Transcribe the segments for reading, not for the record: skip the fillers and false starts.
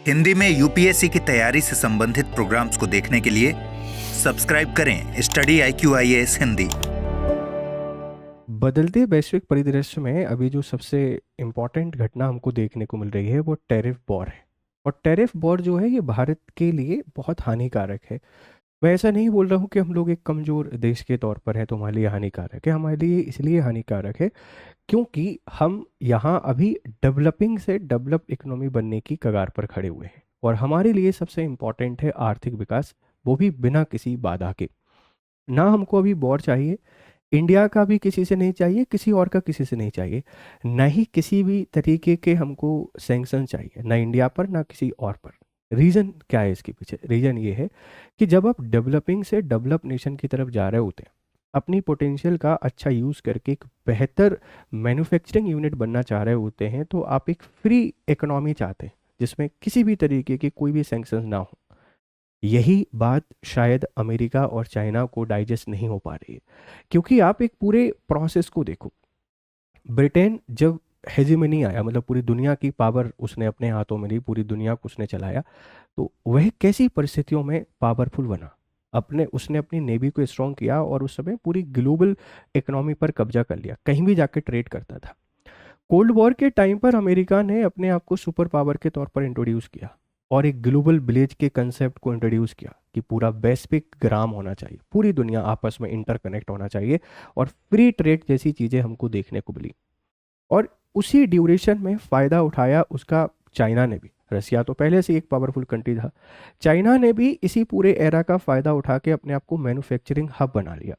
हिंदी में यूपीएससी की तैयारी से संबंधित प्रोग्राम्स को देखने के लिए सब्सक्राइब करें स्टडी IQIAS हिंदी। बदलते वैश्विक परिदृश्य में अभी जो सबसे इम्पॉर्टेंट घटना हमको देखने को मिल रही है वो टैरिफ वॉर है। और टैरिफ वॉर जो है ये भारत के लिए बहुत हानिकारक है। मैं ऐसा नहीं बोल रहा हूँ कि हम लोग एक कमज़ोर देश के तौर पर है तो हमारे लिए हानिकारक है। हमारे लिए इसलिए हानिकारक है क्योंकि हम यहाँ अभी डेवलपिंग से डेवलप इकोनॉमी बनने की कगार पर खड़े हुए हैं। और हमारे लिए सबसे इम्पॉर्टेंट है आर्थिक विकास, वो भी बिना किसी बाधा के। ना हमको अभी वॉर चाहिए, इंडिया का भी किसी से नहीं चाहिए, किसी और का किसी से नहीं चाहिए, ना ही किसी भी तरीके के हमको सैंक्शन चाहिए, ना इंडिया पर ना किसी और पर। रीज़न क्या है इसके पीछे? रीज़न ये है कि जब आप डेवलपिंग से डेवलप नेशन की तरफ जा रहे होते हैं, अपनी पोटेंशियल का अच्छा यूज़ करके एक बेहतर मैन्युफैक्चरिंग यूनिट बनना चाह रहे होते हैं, तो आप एक फ्री इकोनॉमी चाहते हैं जिसमें किसी भी तरीके के कोई भी सैंक्शन ना हो। यही बात शायद अमेरिका और चाइना को डाइजेस्ट नहीं हो पा रही है, क्योंकि आप एक पूरे प्रोसेस को देखो। ब्रिटेन जब हेजिमनी आया, मतलब पूरी दुनिया की पावर उसने अपने हाथों में ली, पूरी दुनिया को उसने चलाया, तो वह कैसी परिस्थितियों में पावरफुल बना? उसने अपनी नेवी को स्ट्रॉन्ग किया और उस समय पूरी ग्लोबल इकोनॉमी पर कब्जा कर लिया, कहीं भी जाके ट्रेड करता था। कोल्ड वॉर के टाइम पर अमेरिका ने अपने आप को सुपर पावर के तौर पर इंट्रोड्यूस किया और एक ग्लोबल विलेज के कंसेप्ट को इंट्रोड्यूस किया कि पूरा वैश्विक ग्राम होना चाहिए, पूरी दुनिया आपस में इंटरकनेक्ट होना चाहिए और फ्री ट्रेड जैसी चीज़ें हमको देखने को मिली। और उसी ड्यूरेशन में फ़ायदा उठाया उसका चाइना ने भी। रसिया तो पहले से एक पावरफुल कंट्री था, चाइना ने भी इसी पूरे एरा का फ़ायदा उठा के अपने आप को मैन्युफैक्चरिंग हब बना लिया।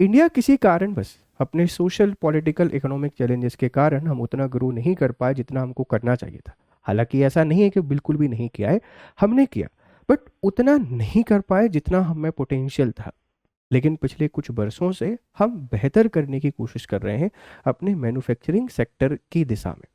इंडिया किसी कारण बस अपने सोशल पॉलिटिकल इकोनॉमिक चैलेंजेस के कारण हम उतना ग्रो नहीं कर पाए जितना हमको करना चाहिए था। हालांकि ऐसा नहीं है कि बिल्कुल भी नहीं किया है, हमने किया, बट उतना नहीं कर पाए जितना हमें पोटेंशियल था। लेकिन पिछले कुछ वर्षों से हम बेहतर करने की कोशिश कर रहे हैं अपने मैन्युफैक्चरिंग सेक्टर की दिशा में,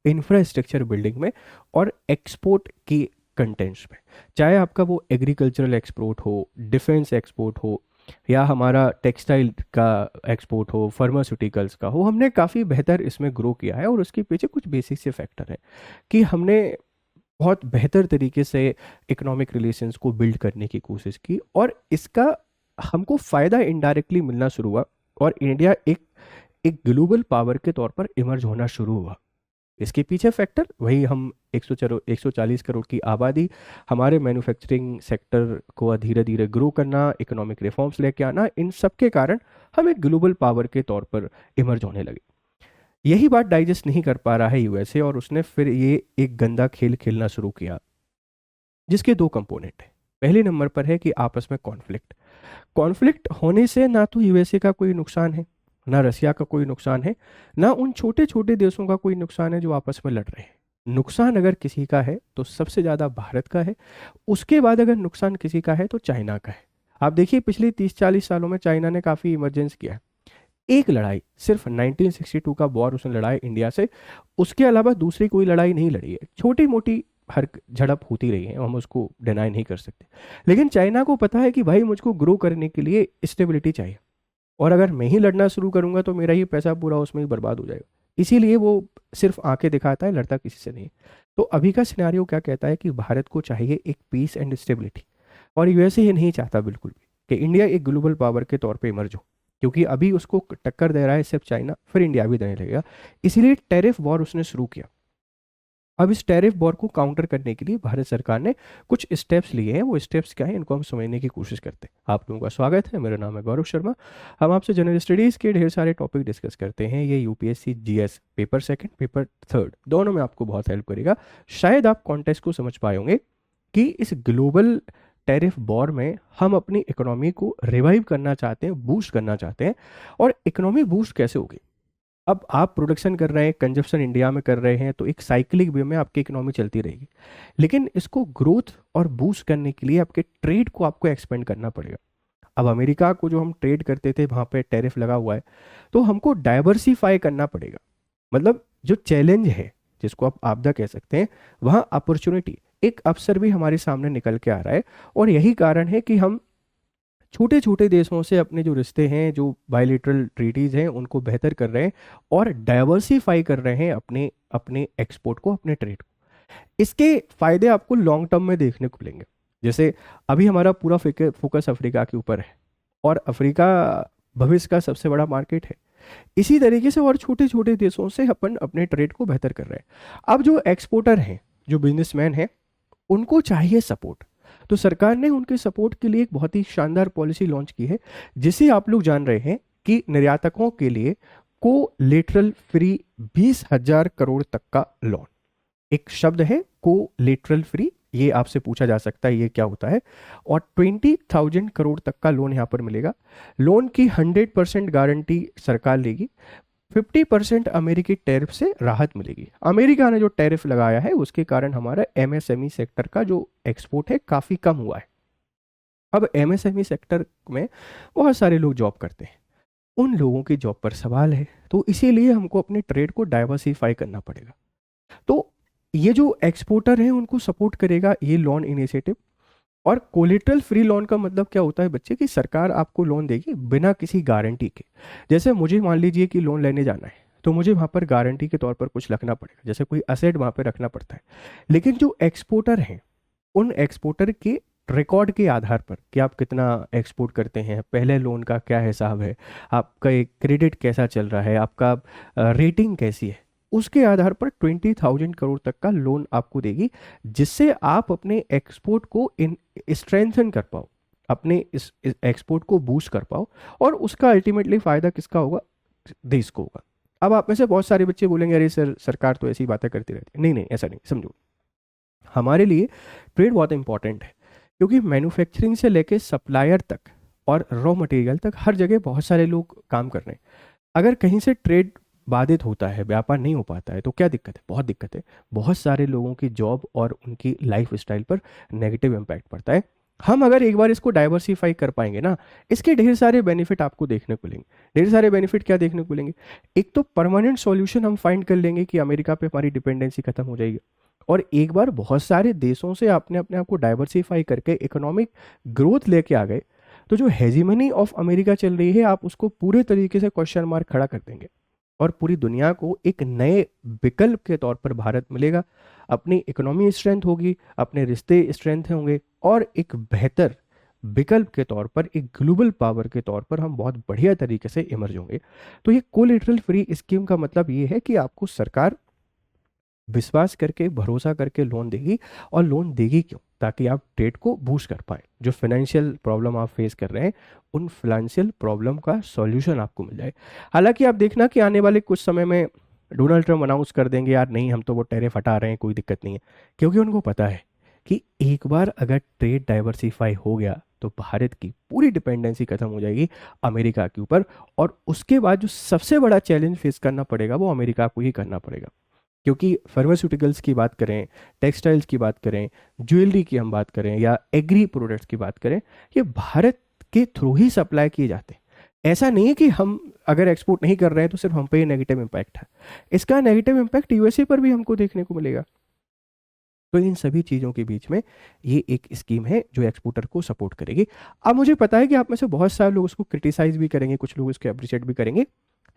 इंफ्रास्ट्रक्चर बिल्डिंग में और एक्सपोर्ट की कंटेंट्स में। चाहे आपका वो एग्रीकल्चरल एक्सपोर्ट हो, डिफेंस एक्सपोर्ट हो, या हमारा टेक्सटाइल का एक्सपोर्ट हो, फार्मास्यूटिकल्स का हो, हमने काफ़ी बेहतर इसमें ग्रो किया है। और उसके पीछे कुछ बेसिक से फैक्टर हैं कि हमने बहुत बेहतर तरीके से इकोनॉमिक रिलेशंस को बिल्ड करने की कोशिश की और इसका हमको फ़ायदा इनडायरेक्टली मिलना शुरू हुआ और इंडिया एक एक ग्लोबल पावर के तौर पर इमर्ज होना शुरू हुआ। इसके पीछे फैक्टर वही, हम 140 करोड़ की आबादी, हमारे मैन्युफैक्चरिंग सेक्टर को धीरे धीरे ग्रो करना, इकोनॉमिक रिफॉर्म्स लेके आना, इन सब के कारण हम एक ग्लोबल पावर के तौर पर इमर्ज होने लगे। यही बात डाइजेस्ट नहीं कर पा रहा है यूएसए और उसने फिर ये एक गंदा खेल खेलना शुरू किया जिसके दो कंपोनेंट हैं। पहले नंबर पर है कि आपस में कॉन्फ्लिक्ट। कॉन्फ्लिक्ट होने से ना तो यूएसए का कोई नुकसान है, ना रसिया का कोई नुकसान है, ना उन छोटे छोटे देशों का कोई नुकसान है जो आपस में लड़ रहे हैं। नुकसान अगर किसी का है तो सबसे ज़्यादा भारत का है, उसके बाद अगर नुकसान किसी का है तो चाइना का है। आप देखिए पिछले 30-40 सालों में चाइना ने काफ़ी इमरजेंस किया है। एक लड़ाई सिर्फ 1962 का वॉर उसने लड़ा है इंडिया से, उसके अलावा दूसरी कोई लड़ाई नहीं लड़ी है। छोटी मोटी हर झड़प होती रही है, हम उसको डिनाई नहीं कर सकते। लेकिन चाइना को पता है कि भाई मुझको ग्रो करने के लिए स्टेबिलिटी चाहिए और अगर मैं ही लड़ना शुरू करूंगा तो मेरा ही पैसा पूरा उसमें ही बर्बाद हो जाएगा। इसीलिए वो सिर्फ आंखें दिखाता है, लड़ता किसी से नहीं। तो अभी का सिनेरियो क्या कहता है कि भारत को चाहिए एक पीस एंड स्टेबिलिटी, और यूएसए ये नहीं चाहता बिल्कुल भी कि इंडिया एक ग्लोबल पावर के तौर पे इमर्ज हो, क्योंकि अभी उसको टक्कर दे रहा है सिर्फ चाइना, फिर इंडिया भी देने लगेगा। इसीलिए टैरिफ वॉर उसने शुरू किया। अब इस टैरिफ वॉर को काउंटर करने के लिए भारत सरकार ने कुछ स्टेप्स लिए हैं। वो स्टेप्स क्या है, इनको हम समझने की कोशिश करते हैं। आप लोगों का स्वागत है, मेरा नाम है गौरव शर्मा। हम आपसे जनरल स्टडीज़ के ढेर सारे टॉपिक डिस्कस करते हैं। ये UPSC GS paper second, paper third, दोनों में आपको बहुत हेल्प करेगा। शायद आप कॉन्टेक्स्ट को समझ पाए होंगे कि इस ग्लोबल टैरिफ वॉर में हम अपनी इकोनॉमी को रिवाइव करना चाहते हैं, बूस्ट करना चाहते हैं। और इकोनॉमी बूस्ट कैसे होगी? अब आप प्रोडक्शन कर रहे हैं, कंजप्शन इंडिया में कर रहे हैं, तो एक साइक्लिक वे में आपकी इकोनॉमी चलती रहेगी। लेकिन इसको ग्रोथ और बूस्ट करने के लिए आपके ट्रेड को आपको एक्सपेंड करना पड़ेगा। अब अमेरिका को जो हम ट्रेड करते थे वहाँ पे टैरिफ लगा हुआ है, तो हमको डाइवर्सिफाई करना पड़ेगा। मतलब जो चैलेंज है, जिसको आप आपदा कह सकते हैं, वहाँ अपॉर्चुनिटी, एक अवसर भी हमारे सामने निकल के आ रहा है। और यही कारण है कि हम छोटे छोटे देशों से अपने जो रिश्ते हैं, जो बायलेटरल ट्रीटीज़ हैं, उनको बेहतर कर रहे हैं और डाइवर्सिफाई कर रहे हैं अपने अपने एक्सपोर्ट को, अपने ट्रेड को। इसके फायदे आपको लॉन्ग टर्म में देखने को मिलेंगे। जैसे अभी हमारा पूरा फोकस अफ्रीका के ऊपर है और अफ्रीका भविष्य का सबसे बड़ा मार्केट है। इसी तरीके से और छोटे छोटे देशों से अपन अपने ट्रेड को बेहतर कर रहे हैं। अब जो एक्सपोर्टर हैं, जो बिजनेसमैन हैं, उनको चाहिए सपोर्ट। तो सरकार ने उनके सपोर्ट के लिए एक बहुत ही शानदार पॉलिसी लॉन्च की है, जिसे आप लोग जान रहे हैं कि निर्यातकों के लिए कोलेटरल फ्री 20,000 करोड़ तक का लोन। एक शब्द है कोलेटरल फ्री, ये आपसे पूछा जा सकता है ये क्या होता है। और 20,000 करोड़ तक का लोन यहाँ पर मिलेगा। लोन की 100% गारंटी सरकार लेगी। 50% अमेरिकी टैरिफ से राहत मिलेगी। अमेरिका ने जो टैरिफ लगाया है उसके कारण हमारा एमएसएमई सेक्टर का जो एक्सपोर्ट है काफ़ी कम हुआ है। अब एमएसएमई सेक्टर में बहुत सारे लोग जॉब करते हैं, उन लोगों की जॉब पर सवाल है। तो इसीलिए हमको अपने ट्रेड को डाइवर्सिफाई करना पड़ेगा। तो ये जो एक्सपोर्टर हैं उनको सपोर्ट करेगा ये लोन इनिशिएटिव। और कोलेटरल फ्री लोन का मतलब क्या होता है बच्चे, कि सरकार आपको लोन देगी बिना किसी गारंटी के। जैसे मुझे मान लीजिए कि लोन लेने जाना है, तो मुझे वहाँ पर गारंटी के तौर पर कुछ रखना पड़ेगा, जैसे कोई असेट वहाँ पर रखना पड़ता है। लेकिन जो एक्सपोर्टर हैं, उन एक्सपोर्टर के रिकॉर्ड के आधार पर कि आप कितना एक्सपोर्ट करते हैं, पहले लोन का क्या हिसाब है, आपका एक क्रेडिट कैसा चल रहा है, आपका रेटिंग कैसी है, उसके आधार पर 20,000 करोड़ तक का लोन आपको देगी, जिससे आप अपने एक्सपोर्ट को स्ट्रेंथन कर पाओ, अपने इस एक्सपोर्ट को बूस्ट कर पाओ। और उसका अल्टीमेटली फ़ायदा किसका होगा? देश को होगा। अब आप में से बहुत सारे बच्चे बोलेंगे अरे सर, सरकार तो ऐसी बातें करती रहती है। नहीं नहीं, ऐसा नहीं, समझो। हमारे लिए ट्रेड बहुत इंपॉर्टेंट है, क्योंकि मैन्युफैक्चरिंग से लेके सप्लायर तक और रॉ मटेरियल तक हर जगह बहुत सारे लोग काम कर रहे हैं। अगर कहीं से ट्रेड बाधित होता है, व्यापार नहीं हो पाता है, तो क्या दिक्कत है? बहुत दिक्कत है। बहुत सारे लोगों की जॉब और उनकी लाइफ स्टाइल पर नेगेटिव इम्पैक्ट पड़ता है। हम अगर एक बार इसको डाइवर्सिफाई कर पाएंगे ना, इसके ढेर सारे बेनिफिट आपको देखने को मिलेंगे। ढेर सारे बेनिफिट क्या देखने को मिलेंगे? एक तो परमानेंट सॉल्यूशन हम फाइंड कर लेंगे कि अमेरिका पे हमारी डिपेंडेंसी खत्म हो जाएगी। और एक बार बहुत सारे देशों से आपने अपने आप को डाइवर्सिफाई करके इकोनॉमिक ग्रोथ लेके आ गए, तो जो हेजिमनी ऑफ अमेरिका चल रही है, आप उसको पूरे तरीके से क्वेश्चन मार्क खड़ा कर देंगे। और पूरी दुनिया को एक नए विकल्प के तौर पर भारत मिलेगा। अपनी इकोनॉमी स्ट्रेंथ होगी, अपने रिश्ते स्ट्रेंथ होंगे, और एक बेहतर विकल्प के तौर पर, एक ग्लोबल पावर के तौर पर हम बहुत बढ़िया तरीके से इमर्ज होंगे। तो ये कोलेटरल फ्री स्कीम का मतलब ये है कि आपको सरकार विश्वास करके, भरोसा करके लोन देगी। और लोन देगी क्यों? ताकि आप ट्रेड को बूस्ट कर पाएँ। जो फाइनेंशियल प्रॉब्लम आप फेस कर रहे हैं, उन फाइनेंशियल प्रॉब्लम का सॉल्यूशन आपको मिल जाए। हालांकि आप देखना कि आने वाले कुछ समय में डोनाल्ड ट्रम्प अनाउंस कर देंगे, यार नहीं, हम तो वो टैरिफ हटा रहे हैं, कोई दिक्कत नहीं है। क्योंकि उनको पता है कि एक बार अगर ट्रेड डाइवर्सिफाई हो गया तो भारत की पूरी डिपेंडेंसी खत्म हो जाएगी अमेरिका के ऊपर। और उसके बाद जो सबसे बड़ा चैलेंज फेस करना पड़ेगा वो अमेरिका को ही करना पड़ेगा। क्योंकि फार्मास्यूटिकल्स की बात करें, टेक्सटाइल्स की बात करें, ज्वेलरी की हम बात करें, या एग्री प्रोडक्ट्स की बात करें, ये भारत के थ्रू ही सप्लाई किए जाते हैं। ऐसा नहीं है कि हम अगर एक्सपोर्ट नहीं कर रहे हैं तो सिर्फ हम पे नेगेटिव इम्पैक्ट है। इसका नेगेटिव इम्पैक्ट यूएसए पर भी हमको देखने को मिलेगा। तो इन सभी चीज़ों के बीच में ये एक स्कीम है जो एक्सपोर्टर को सपोर्ट करेगी। अब मुझे पता है कि आप में से बहुत सारे लोग उसको क्रिटिसाइज भी करेंगे, कुछ लोग इसको अप्रिशिएट भी करेंगे,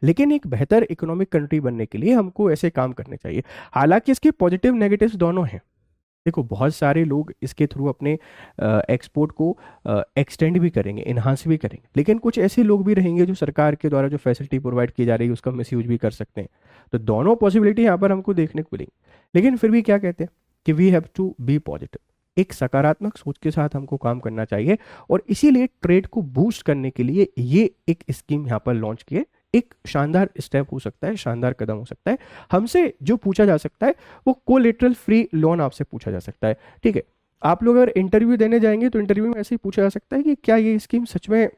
लेकिन एक बेहतर इकोनॉमिक कंट्री बनने के लिए हमको ऐसे काम करने चाहिए। हालांकि इसके पॉजिटिव नेगेटिव्स दोनों हैं। देखो, बहुत सारे लोग इसके थ्रू अपने एक्सपोर्ट को एक्सटेंड भी करेंगे, इन्हांस भी करेंगे, लेकिन कुछ ऐसे लोग भी रहेंगे जो सरकार के द्वारा जो फैसिलिटी प्रोवाइड की जा रही है उसका मिसयूज भी कर सकते हैं। तो दोनों पॉसिबिलिटी यहाँ पर हमको देखने को मिलेंगी। लेकिन फिर भी क्या कहते हैं कि we have to be positive. एक सकारात्मक सोच के साथ हमको काम करना चाहिए। और इसीलिए ट्रेड को बूस्ट करने के लिए ये एक स्कीम यहाँ पर लॉन्च की है। एक शानदार स्टेप हो सकता है, शानदार कदम हो सकता है। हमसे जो पूछा जा सकता है वो कोलेटरल फ्री लोन आपसे पूछा जा सकता है। ठीक है, आप लोग अगर इंटरव्यू देने जाएंगे तो इंटरव्यू में ऐसे ही पूछा जा सकता है कि क्या ये स्कीम सच में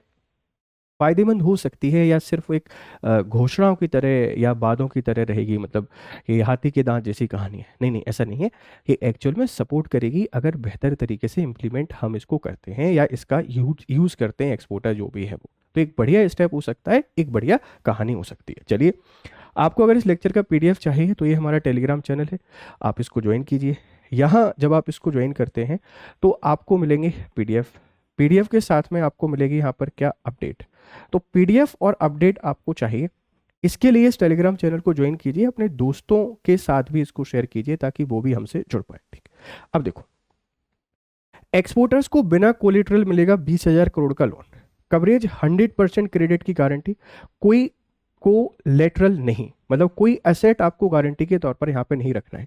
फायदेमंद हो सकती है, या सिर्फ एक घोषणाओं की तरह या वादों की तरह रहेगी, मतलब ये हाथी के दांत जैसी कहानी है। नहीं नहीं, ऐसा नहीं है। ये एक्चुअल में सपोर्ट करेगी अगर बेहतर तरीके से इम्प्लीमेंट हम इसको करते हैं या इसका यूज़ करते हैं एक्सपोर्टर जो भी है वो। तो एक बढ़िया स्टेप हो सकता है, एक बढ़िया कहानी हो सकती है। चलिए, आपको अगर इस लेक्चर का PDF चाहिए तो ये हमारा टेलीग्राम चैनल है, आप इसको ज्वाइन कीजिए। यहाँ जब आप इसको ज्वाइन करते हैं तो आपको मिलेंगे PDF के साथ में आपको मिलेगी यहाँ पर क्या? अपडेट। तो PDF और अपडेट आपको चाहिए, इसके लिए इस टेलीग्राम चैनल को ज्वाइन कीजिए, अपने दोस्तों के साथ भी इसको शेयर कीजिए ताकि वो भी हमसे जुड़ पाए। ठीक, अब देखो, एक्सपोर्टर्स को बिना कोलेटरल मिलेगा 20,000 करोड़ का लोन, कवरेज 100% क्रेडिट की गारंटी, कोई कोलेटरल नहीं, मतलब कोई एसेट आपको गारंटी के तौर पर यहाँ पे नहीं रखना है।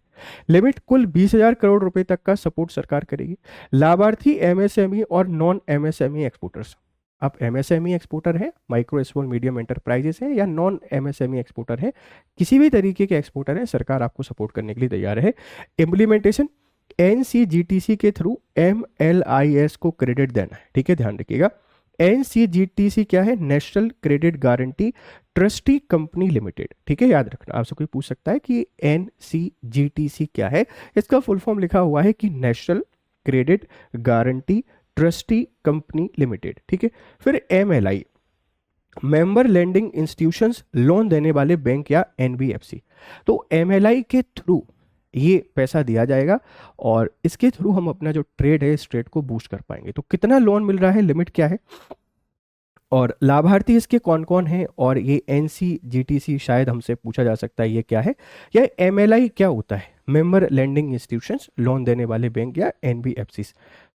लिमिट कुल 20,000 करोड़ रुपए तक का सपोर्ट सरकार करेगी। लाभार्थी एमएसएमई और नॉन एमएसएमई एक्सपोर्टर्स। आप एमएसएमई एक्सपोर्टर है, माइक्रो स्मॉल मीडियम एंटरप्राइजेस है, या नॉन एमएसएमई एक्सपोर्टर है, किसी भी तरीके के एक्सपोर्टर है, सरकार आपको सपोर्ट करने के लिए तैयार है। इम्प्लीमेंटेशन एनसीजीटीसी के थ्रू एमएलआईएस को क्रेडिट देना है। ठीक है, ध्यान रखिएगा। एनसीजीटीसी क्या है? National credit guarantee trustee company limited. ठीक है, याद रखना, आपसे कोई पूछ सकता है कि एनसीजीटीसी क्या है। इसका फुल फॉर्म लिखा हुआ है कि national credit guarantee trustee company limited. ठीक है, फिर एमएलआई, मेंबर लेंडिंग इंस्टीट्यूशंस, लोन देने वाले बैंक या एनबीएफसी। तो एमएलआई के थ्रू ये पैसा दिया जाएगा और इसके थ्रू हम अपना जो ट्रेड है इस ट्रेड को बूस्ट कर पाएंगे। तो कितना लोन मिल रहा है, लिमिट क्या है, और लाभार्थी इसके कौन कौन हैं, और ये एनसीजीटीसी शायद हमसे पूछा जा सकता है ये क्या है, या एमएलआई क्या होता है, मेंबर लेंडिंग इंस्टीट्यूशंस, लोन देने वाले बैंक या एनबीएफसी।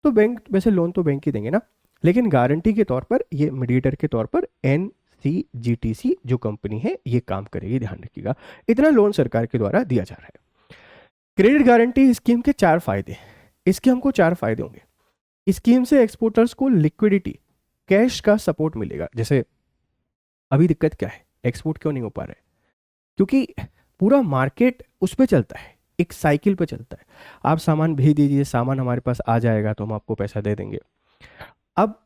तो बैंक वैसे लोन तो बैंक ही देंगे ना, लेकिन गारंटी के तौर पर ये मीडिएटर के तौर पर एनसीजीटीसी जो कंपनी है ये काम करेगी, ध्यान रखिएगा। इतना लोन सरकार के द्वारा दिया जा रहा है। क्रेडिट गारंटी स्कीम के 4 फायदे, इसके हमको 4 फायदे होंगे। स्कीम से एक्सपोर्टर्स को लिक्विडिटी, कैश का सपोर्ट मिलेगा। जैसे अभी दिक्कत क्या है, एक्सपोर्ट क्यों नहीं हो पा रहा है, क्योंकि पूरा मार्केट उस पर चलता है, एक साइकिल पे चलता है। आप सामान भेज दीजिए, सामान हमारे पास आ जाएगा तो हम आपको पैसा दे देंगे। अब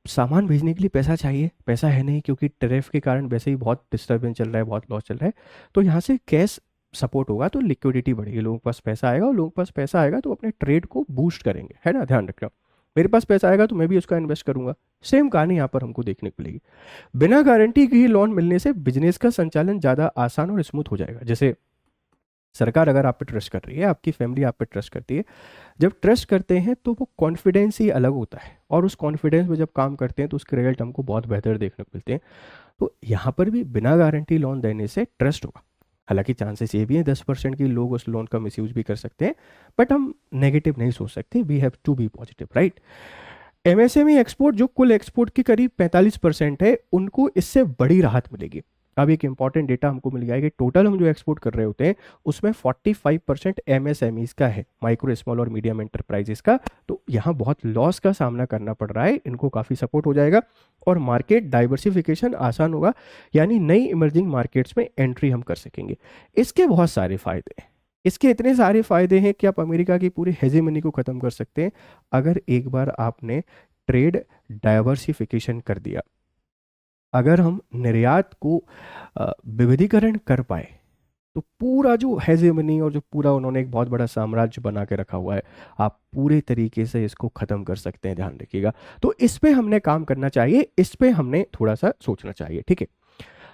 सामान भेजने के लिए पैसा चाहिए, पैसा है नहीं, क्योंकि टैरिफ के कारण वैसे ही बहुत डिस्टर्बेंस चल रहा है, बहुत लॉस चल रहा है। तो यहाँ से कैश सपोर्ट होगा तो लिक्विडिटी बढ़ेगी, लोगों के पास पैसा आएगा, और लोगों के पास पैसा आएगा तो अपने ट्रेड को बूस्ट करेंगे, है ना, ध्यान रखना। मेरे पास पैसा आएगा तो मैं भी उसका इन्वेस्ट करूंगा। सेम कहानी यहाँ पर हमको देखने को मिलेगी। बिना गारंटी की लोन मिलने से बिजनेस का संचालन ज़्यादा आसान और स्मूथ हो जाएगा। जैसे सरकार अगर आप पे ट्रस्ट कर रही है, आपकी फैमिली आप पे ट्रस्ट करती है, जब ट्रस्ट करते हैं तो वो कॉन्फिडेंस ही अलग होता है, और उस कॉन्फिडेंस में जब काम करते हैं तो उसके रिजल्ट हमको बहुत बेहतर देखने को मिलते हैं। तो यहाँ पर भी बिना गारंटी लोन देने से ट्रस्ट होगा। हालांकि चांसेस ये भी हैं 10% की लोग उस लोन का मिसयूज भी कर सकते हैं, बट हम नेगेटिव नहीं सोच सकते, we have to be positive, right. MSME export जो कुल एक्सपोर्ट की करीब 45% है, उनको इससे बड़ी राहत मिलेगी। अब एक इंपॉर्टेंट डेटा हमको मिल गया है कि टोटल हम जो एक्सपोर्ट कर रहे होते हैं उसमें 45% एमएसएमईज का है, माइक्रो स्मॉल और मीडियम एंटरप्राइजेस का। तो यहाँ बहुत लॉस का सामना करना पड़ रहा है, इनको काफ़ी सपोर्ट हो जाएगा और मार्केट डाइवर्सिफिकेशन आसान होगा, यानी नई इमर्जिंग मार्केट्स में एंट्री हम कर सकेंगे। इसके बहुत सारे फायदे हैं, इसके इतने सारे फायदे हैं कि आप अमेरिका की पूरी हेजेमनी को ख़त्म कर सकते हैं अगर एक बार आपने ट्रेड डाइवर्सिफिकेशन कर दिया। अगर हम निर्यात को विविधीकरण कर पाए तो पूरा जो हेजेमनी और जो पूरा उन्होंने एक बहुत बड़ा साम्राज्य बना के रखा हुआ है, आप पूरे तरीके से इसको ख़त्म कर सकते हैं, ध्यान रखिएगा। तो इस पे हमने काम करना चाहिए, इस पे हमने थोड़ा सा सोचना चाहिए, ठीक है।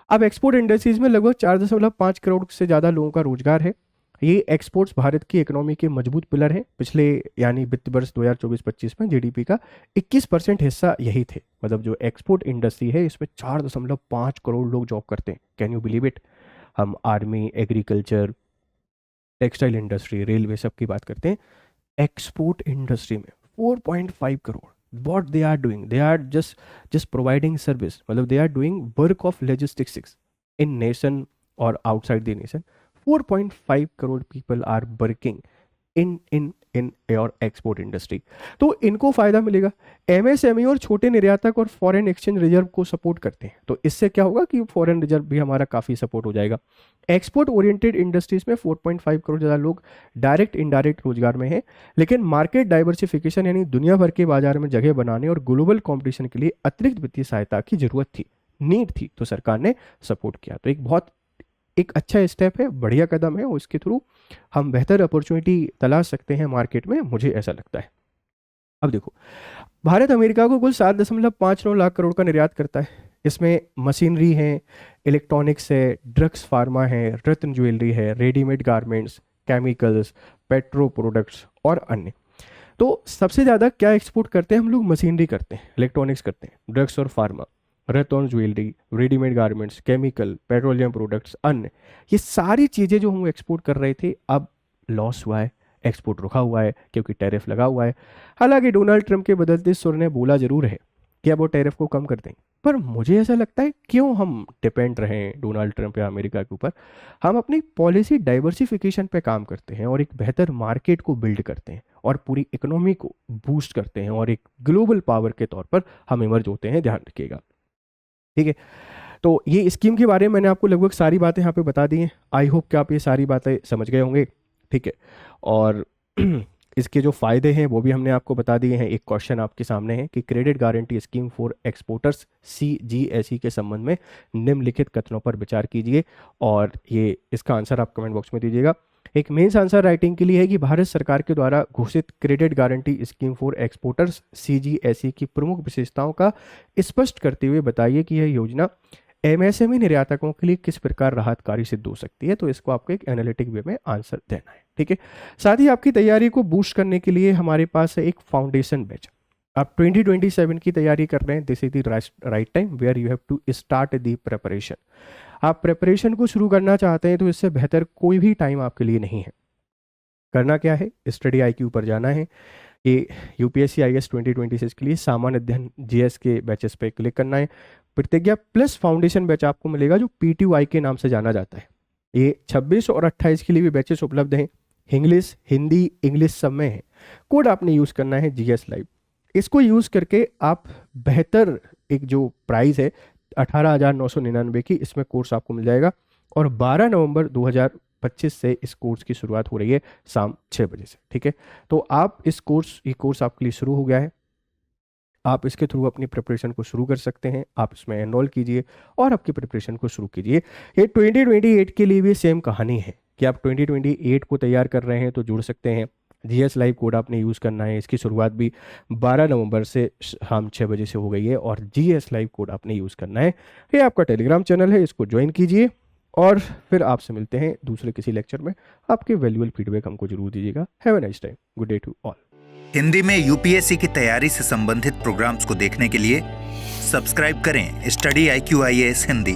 अब एक्सपोर्ट इंडस्ट्रीज में लगभग 4.5 करोड़ से ज़्यादा लोगों का रोजगार है। ये एक्सपोर्ट्स भारत की इकोनॉमी के मजबूत पिलर हैं। पिछले यानी वित्त वर्ष 2024-25 में जीडीपी का 21% हिस्सा यही थे। मतलब जो एक्सपोर्ट इंडस्ट्री है इसमें 4.5 करोड़ लोग जॉब करते हैं। Can you believe it. हम army, agriculture, textile industry, railway सब की बात करते हैं। एक्सपोर्ट इंडस्ट्री में 4.5 crore. what they are doing, they are just providing service, मतलब they are doing work of logistics in nation or outside the nation. 4.5 crore people are working in your export industry. तो इनको फायदा मिलेगा। MSME और छोटे निर्यातक और फॉरेन एक्सचेंज रिजर्व को सपोर्ट करते हैं, तो इससे क्या होगा कि फॉरेन रिजर्व भी हमारा काफ़ी सपोर्ट हो जाएगा। एक्सपोर्ट ओरिएंटेड इंडस्ट्रीज में 4.5 करोड़ ज़्यादा लोग डायरेक्ट इनडायरेक्ट रोजगार में हैं, लेकिन मार्केट डाइवर्सिफिकेशन यानी दुनिया भर के बाजार में जगह बनाने और ग्लोबल कॉम्पिटिशन के लिए अतिरिक्त वित्तीय सहायता की जरूरत थी, नीड थी, तो सरकार ने सपोर्ट किया। तो एक अच्छा स्टेप है, बढ़िया कदम है, और इसके थ्रू हम बेहतर अपॉर्चुनिटी तलाश सकते हैं मार्केट में, मुझे ऐसा लगता है। अब देखो, भारत अमेरिका को कुल 7.59 लाख करोड़ का निर्यात करता है। इसमें मशीनरी है, इलेक्ट्रॉनिक्स है, ड्रग्स, फार्मा है, रत्न ज्वेलरी है, readymade garments, chemicals, petro products और अन्य। तो सबसे ज़्यादा क्या एक्सपोर्ट करते हैं हम लोग? मशीनरी करते हैं, इलेक्ट्रॉनिक्स करते हैं, ड्रग्स और फार्मा, रत्न jewellery, readymade garments, chemical, petroleum products, अन्य, ये सारी चीज़ें जो हम एक्सपोर्ट कर रहे थे अब लॉस हुआ है, एक्सपोर्ट रुका हुआ है क्योंकि टैरिफ लगा हुआ है। हालांकि डोनाल्ड ट्रंप के बदलते सुर ने बोला जरूर है कि अब वो टैरिफ को कम कर देंगे, पर मुझे ऐसा लगता है क्यों हम डिपेंड रहें डोनाल्ड ट्रंप या अमेरिका के ऊपर। हम अपनी पॉलिसी डाइवर्सिफिकेशन पे काम करते हैं और एक बेहतर मार्केट को बिल्ड करते हैं और पूरी इकोनॉमी को बूस्ट करते हैं और एक ग्लोबल पावर के तौर पर हम इमर्ज होते हैं, ध्यान रखिएगा। ठीक है, तो ये स्कीम के बारे में मैंने आपको लगभग सारी बातें यहाँ पे बता दी हैं। आई होप कि आप ये सारी बातें समझ गए होंगे। ठीक है, और इसके जो फ़ायदे हैं वो भी हमने आपको बता दिए हैं। एक क्वेश्चन आपके सामने है कि credit guarantee scheme for exporters CGSE के संबंध में निम्नलिखित कथनों पर विचार कीजिए, और ये इसका आंसर आप कमेंट बॉक्स में दीजिएगा। एक मेंस आंसर राइटिंग के लिए है कि भारत सरकार के द्वारा घोषित credit guarantee scheme for exporters CGSE की प्रमुख विशेषताओं का स्पष्ट करते हुए बताइए कि यह योजना MSME निर्यातकों के लिए किस प्रकार राहतकारी सिद्ध हो सकती है। तो इसको आपको एक एनालिटिक वे में आंसर देना है। ठीक है, साथ ही आपकी तैयारी को बूस्ट करने के लिए हमारे पास है एक फाउंडेशन बैच। आप 2027 की तैयारी कर रहे हैं, this is the right time where you have to start the preparation. आप प्रिपरेशन को शुरू करना चाहते हैं तो इससे बेहतर कोई भी टाइम आपके लिए नहीं है। करना क्या है, स्टडी IQ पर जाना है। ये UPSC IAS 2026 के लिए सामान्य अध्ययन GS के बैचेस पे क्लिक करना है। प्रतिज्ञा प्लस फाउंडेशन बैच आपको मिलेगा जो PTY के नाम से जाना जाता है। ये 26 और 28 के लिए भी बैचेस उपलब्ध हैं। इंग्लिश, हिंदी, इंग्लिश सब में है। कोड आपने यूज़ करना है GS लाइव। इसको यूज़ करके आप बेहतर एक जो प्राइस है 18,999 की, इसमें कोर्स आपको मिल जाएगा। और 12 नवंबर 2025 से इस कोर्स की शुरुआत हो रही है शाम 6 बजे से। ठीक है, तो आप ये कोर्स आपके लिए शुरू हो गया है। आप इसके थ्रू अपनी प्रिपरेशन को शुरू कर सकते हैं। आप इसमें एनरोल कीजिए और आपकी प्रिपरेशन को शुरू कीजिए। ये 2028 के लिए भी सेम कहानी है कि आप 2028 को तैयार कर रहे हैं तो जुड़ सकते हैं। GS लाइव कोड आपने यूज़ करना है। इसकी शुरुआत भी 12 नवंबर से शाम 6 बजे से हो गई है और GS लाइव कोड आपने यूज़ करना है। ये आपका टेलीग्राम चैनल है, इसको ज्वाइन कीजिए और फिर आपसे मिलते हैं दूसरे किसी लेक्चर में। आपके वैल्यूएबल फीडबैक हमको जरूर दीजिएगा। Have a nice time, good day to all. Hindi में UPSC की तैयारी से संबंधित प्रोग्राम्स को देखने के लिए सब्सक्राइब करें स्टडी IQ IAS हिंदी।